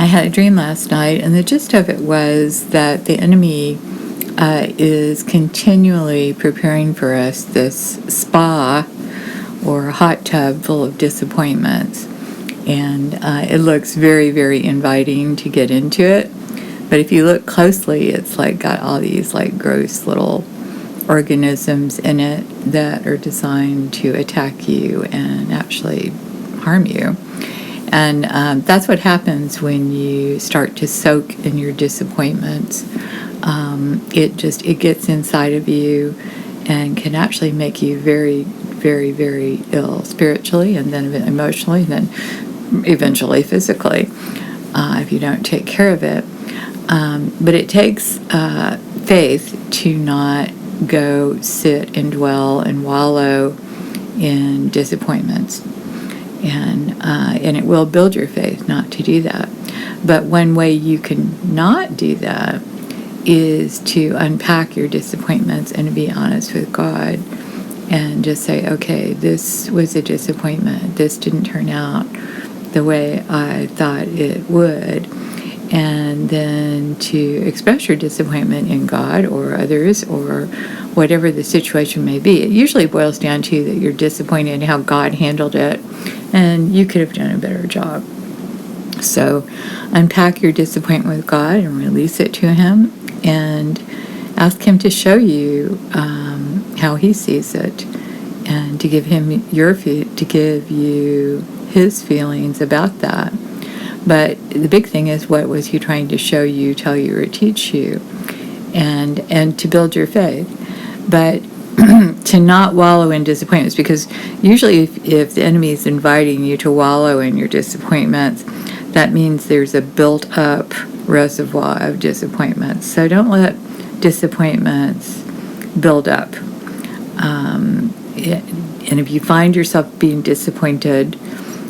had a dream last night, and the gist of it was that the enemy is continually preparing for us this spa or hot tub full of disappointments. And it looks very, very inviting to get into it. But if you look closely, it's like got all these like gross little organisms in it that are designed to attack you and actually harm you. And that's what happens when you start to soak in your disappointments. It gets inside of you and can actually make you very, very, very ill spiritually, and then emotionally, and then eventually physically, if you don't take care of it. But it takes faith to not go sit and dwell and wallow in disappointments. And it will build your faith not to do that. But one way you can not do that is to unpack your disappointments and to be honest with God and just say, okay, this was a disappointment. This didn't turn out the way I thought it would. And then to express your disappointment in God or others or whatever the situation may be. It usually boils down to that you're disappointed in how God handled it and you could have done a better job. So unpack your disappointment with God and release it to Him and ask Him to show you how He sees it and to give Him to give you His feelings about that. But the big thing is, what was He trying to show you, tell you, or teach you, and to build your faith. But to not wallow in disappointments, because usually if the enemy is inviting you to wallow in your disappointments, that means there's a built-up reservoir of disappointments. So don't let disappointments build up. And if you find yourself being disappointed,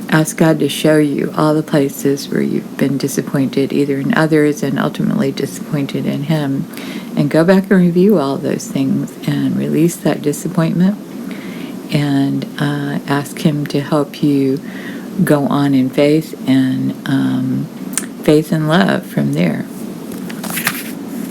ask God to show you all the places where you've been disappointed, either in others and ultimately disappointed in Him. And go back and review all those things and release that disappointment and ask Him to help you go on in faith and love from there.